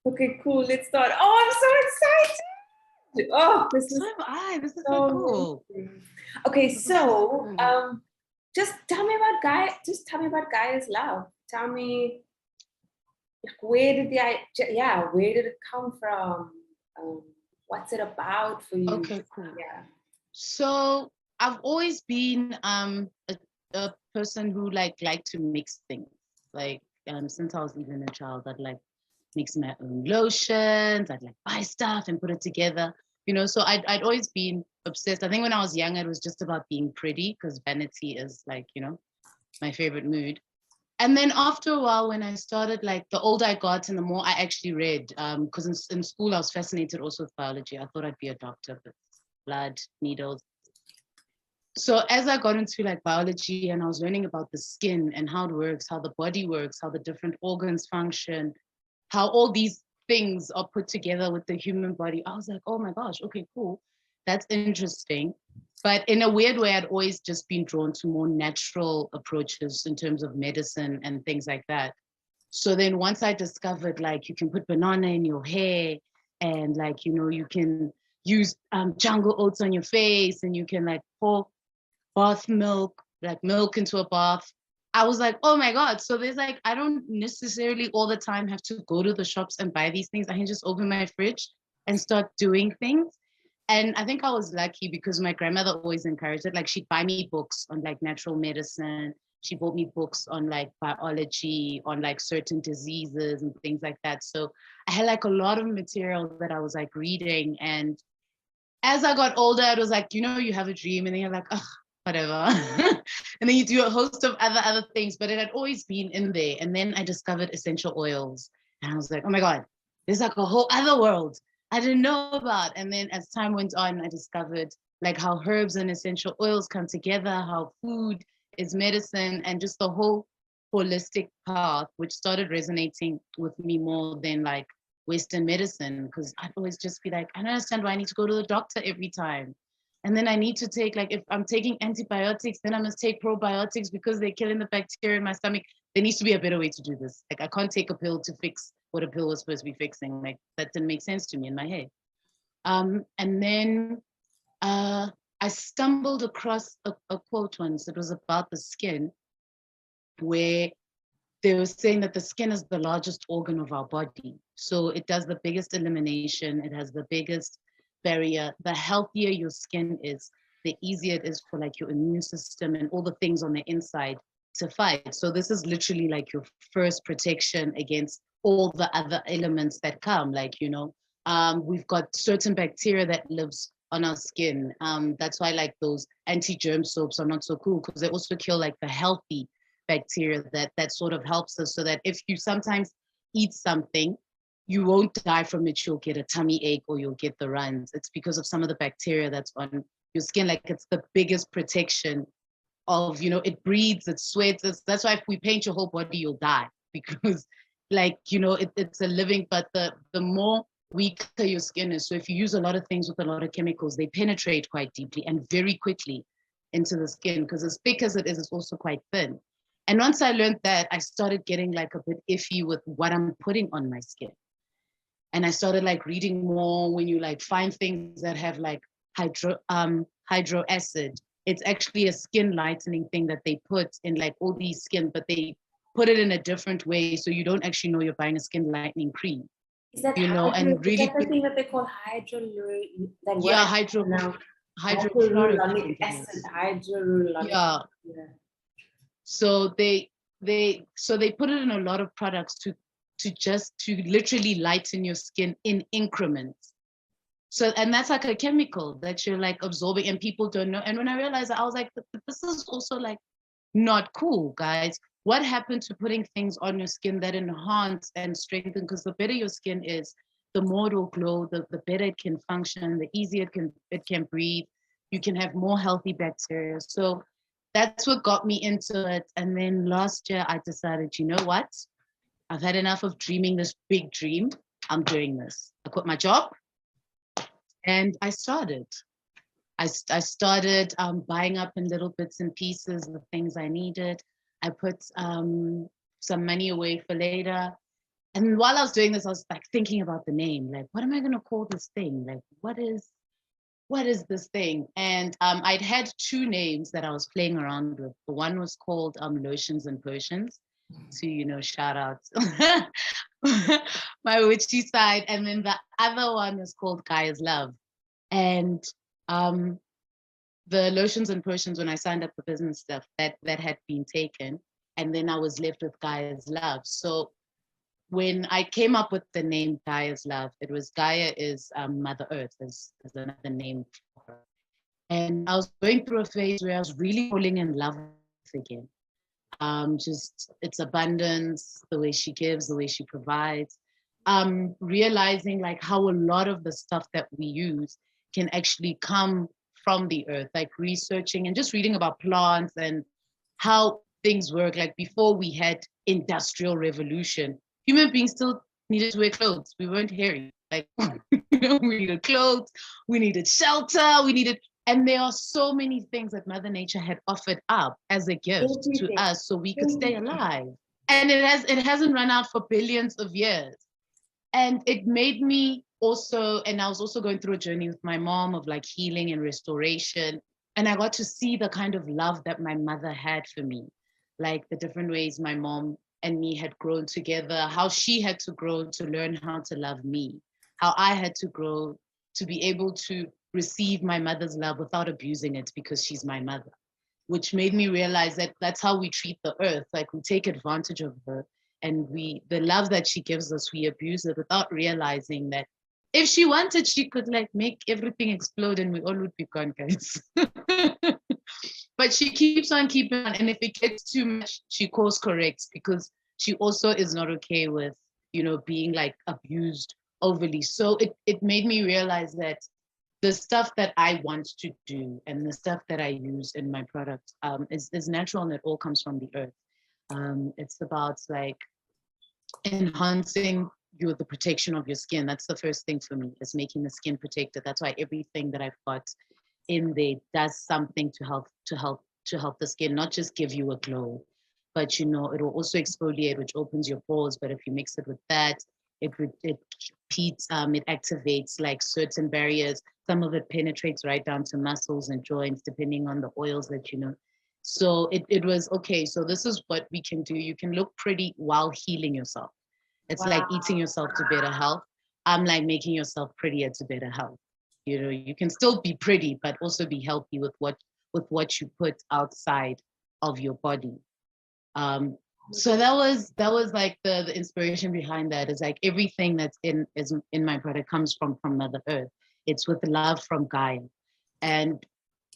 Okay, cool. Let's start. Oh, I'm so excited. Oh, this So is am I. This is so so cool. amazing. Okay, This is so so cool. just tell me about Gaia. Just tell me about Gaia's love. Tell me, where did where did it come from? Um, what's it about for you? Okay, cool. Yeah. So I've always been a person who like to mix things. Like since I was even a child, I'd like mix my own lotions. I'd like buy stuff and put it together. So I'd always been obsessed. I think when I was young, it was just about being pretty because vanity is like, my favorite mood. And then after a while, when I started, like the older I got and the more I actually read, because in school I was fascinated also with biology. I thought I'd be a doctor, but blood, needles. So as I got into like biology and I was learning about the skin and how it works, how the body works, how the different organs function, how all these things are put together with the human body, I was like, oh my gosh, okay, cool. That's interesting. But in a weird way, I'd always just been drawn to more natural approaches in terms of medicine and things like that. So then once I discovered like you can put banana in your hair and like, you can use jungle oats on your face and you can like pour bath milk, like milk into a bath. I was like, oh my God. So there's like, I don't necessarily all the time have to go to the shops and buy these things. I can just open my fridge and start doing things. And I think I was lucky because my grandmother always encouraged it. Like she'd buy me books on like natural medicine. She bought me books on like biology, on like certain diseases and things like that. So I had like a lot of material that I was like reading. And as I got older, it was like, you have a dream and then you're like, oh, whatever. And then you do a host of other things, but it had always been in there. And then I discovered essential oils. And I was like, oh my God, there's like a whole other world I didn't know about. And then as time went on, I discovered like how herbs and essential oils come together, how food is medicine, and just the whole holistic path, which started resonating with me more than like Western medicine, because I'd always just be like, I don't understand why I need to go to the doctor every time. And then I need to take, like, if I'm taking antibiotics, then I must take probiotics because they're killing the bacteria in my stomach. There needs to be a better way to do this. Like, I can't take a pill to fix what a pill was supposed to be fixing. Like, that didn't make sense to me in my head. And then uh, I stumbled across a quote once. It was about the skin, where they were saying that the skin is the largest organ of our body. So it does the biggest elimination, it has the biggest barrier. The healthier your skin is, the easier it is for like your immune system and all the things on the inside to fight. So this is literally like your first protection against all the other elements that come. Like, we've got certain bacteria that lives on our skin. That's why like those anti-germ soaps are not so cool because they also kill like the healthy bacteria that sort of helps us, so that if you sometimes eat something, you won't die from it. You'll get a tummy ache or you'll get the runs. It's because of some of the bacteria that's on your skin. Like it's the biggest protection of, it breathes, it sweats. That's why if we paint your whole body, you'll die because like, it's a living, but the more weaker your skin is. So if you use a lot of things with a lot of chemicals, they penetrate quite deeply and very quickly into the skin because as thick as it is, it's also quite thin. And once I learned that, I started getting like a bit iffy with what I'm putting on my skin. And I started like reading more. When you like find things that have like hydro acid, it's actually a skin lightening thing that they put in like all these skin, but they put it in a different way. So you don't actually know you're buying a skin lightening cream, Is that and is that really, the thing that they call that word yeah, I don't know. hydrochloric, I Hyaluronic think it acid, is. hydrolonic. Yeah. Yeah. So they put it in a lot of products to literally lighten your skin in increments. So, and that's like a chemical that you're like absorbing and people don't know. And when I realized that, I was like, this is also like not cool, guys. What happened to putting things on your skin that enhance and strengthen? Because the better your skin is, the more it will glow, the better it can function, the easier it can breathe. You can have more healthy bacteria. So that's what got me into it. And then last year I decided, you know what? I've had enough of dreaming this big dream. I'm doing this. I quit my job and I started. I started buying up in little bits and pieces the things I needed. I put some money away for later. And while I was doing this, I was like thinking about the name, like, what am I going to call this thing? Like, what is this thing? And I'd had two names that I was playing around with. The one was called Lotions and Potions, to, shout out my witchy side. And then the other one was called Gaia's Love. And the Lotions and Potions, when I signed up for business stuff, that had been taken. And then I was left with Gaia's Love. So when I came up with the name Gaia's Love, it was Gaia is Mother Earth, is another name for her. And I was going through a phase where I was really falling in love with again. Just its abundance, the way she gives, the way she provides. Realizing like how a lot of the stuff that we use can actually come from the earth, like researching and just reading about plants and how things work. Like before we had industrial revolution, human beings still needed to wear clothes. We weren't hairy. Like, we needed clothes, we needed shelter, and there are so many things that Mother Nature had offered up as a gift to us so we could stay alive. And it hasn't run out for billions of years. And it made me also, and I was also going through a journey with my mom of like healing and restoration. And I got to see the kind of love that my mother had for me, like the different ways my mom and me had grown together, how she had to grow to learn how to love me, how I had to grow to be able to receive my mother's love without abusing it because she's my mother, which made me realize that that's how we treat the earth. Like we take advantage of her, and the love that she gives us, we abuse it without realizing that if she wanted, she could like make everything explode and we all would be gone, guys. But she keeps on keeping on. And if it gets too much, she course corrects because she also is not okay with, being like abused overly. So it made me realize that the stuff that I want to do and the stuff that I use in my product is natural, and it all comes from the earth. It's about like enhancing the protection of your skin. That's the first thing for me, is making the skin protected. That's why everything that I've got in there does something to help the skin, not just give you a glow, but it will also exfoliate, which opens your pores. But if you mix it with that, it activates like certain barriers. Some of it penetrates right down to muscles and joints, depending on the oils that So it was okay. So this is what we can do. You can look pretty while healing yourself. It's like eating yourself to better health. I'm like making yourself prettier to better health. You can still be pretty, but also be healthy with what you put outside of your body. So that was like the inspiration behind that, is like everything that's in my product comes from Mother Earth. It's with love from Gaia. And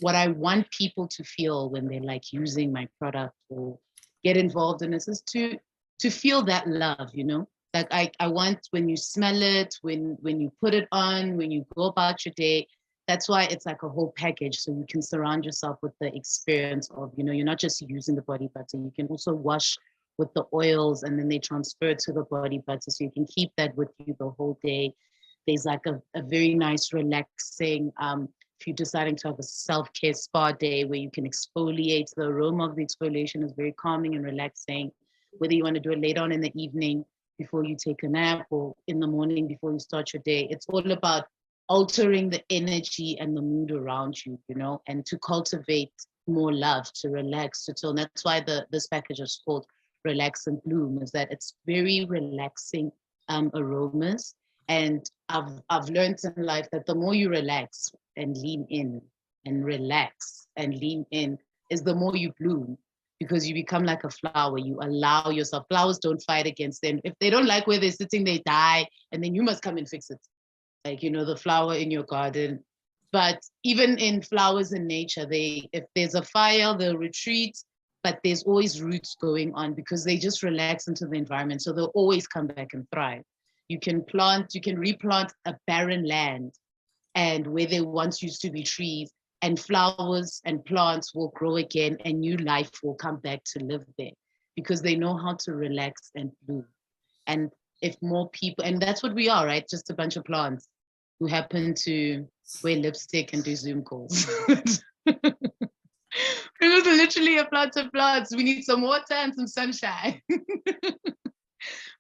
what I want people to feel when they're like using my product or get involved in this is to feel that love, Like I want, when you smell it, when you put it on, when you go about your day. That's why it's like a whole package. So you can surround yourself with the experience of, you're not just using the body butter. You can also wash with the oils, and then they transfer to the body butter. So you can keep that with you the whole day. There's like a very nice, relaxing, if you're deciding to have a self-care spa day where you can exfoliate, the aroma of the exfoliation is very calming and relaxing. Whether you want to do it later on in the evening before you take a nap, or in the morning before you start your day, it's all about altering the energy and the mood around you, and to cultivate more love, to relax, to chill. And that's why this package is called Relax and Bloom, is that it's very relaxing aromas. And I've learned in life that the more you relax and lean in and relax and lean in, is the more you bloom, because you become like a flower. You allow yourself. Flowers don't fight against them. If they don't like where they're sitting, they die, and then you must come and fix it. Like, the flower in your garden. But even in flowers in nature, if there's a fire, they'll retreat, but there's always roots going on because they just relax into the environment. So they'll always come back and thrive. You can replant a barren land, and where there once used to be trees, and flowers and plants will grow again, and new life will come back to live there because they know how to relax and bloom. And if more people, and that's what we are, right? Just a bunch of plants who happen to wear lipstick and do Zoom calls. It was literally a plant of plants. We need some water and some sunshine.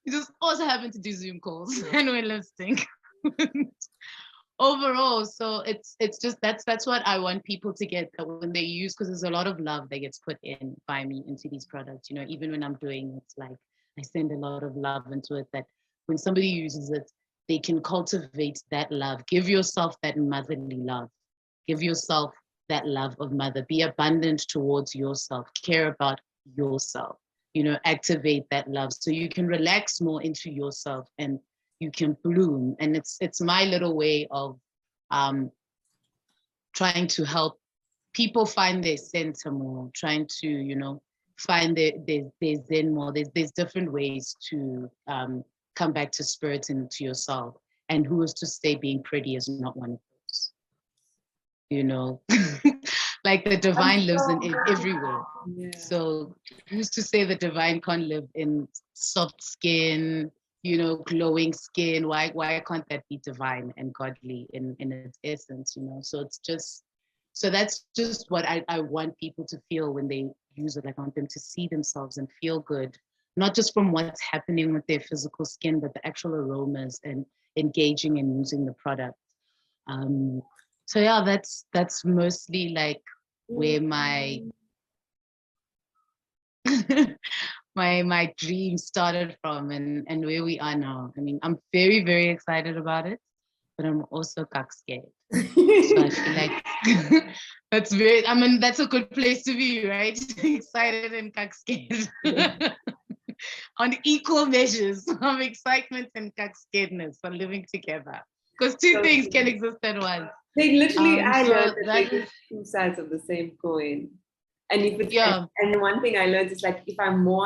We just also happen to do Zoom calls and we're lip sync. Overall, so it's just that's what I want people to get, that when they use, because there's a lot of love that gets put in by me into these products. You know, even when I'm doing it's like I send a lot of love into it, that when somebody uses it, they can cultivate that love. Give yourself that motherly love. Give yourself that love of mother. Be abundant towards yourself. Care about yourself. You know, activate that love so you can relax more into yourself and you can bloom. And it's my little way of trying to help people find their center more, trying to, you know, find their zen more. There's different ways to come back to spirit and to yourself. And who is to say being pretty is not one of those, you know? Like the divine lives in everywhere. Yeah. So who's to say the divine can't live in soft skin, you know, glowing skin? Why can't that be divine and godly in its essence, you know? So it's just, so that's just what I want people to feel when they use it. Like I want them to see themselves and feel good, not just from what's happening with their physical skin, but the actual aromas and engaging and using the product. So yeah, that's mostly like where my my dream started from and where we are now. I mean, I'm very, very excited about it, but I'm also scared. So I feel like that's a good place to be, right? Excited and scared. On equal measures of excitement and scaredness for living together. Because two things can exist at once. They literally, I learned that that they're two sides of the same coin. And if it's, yeah. and one thing I learned is like, if I'm more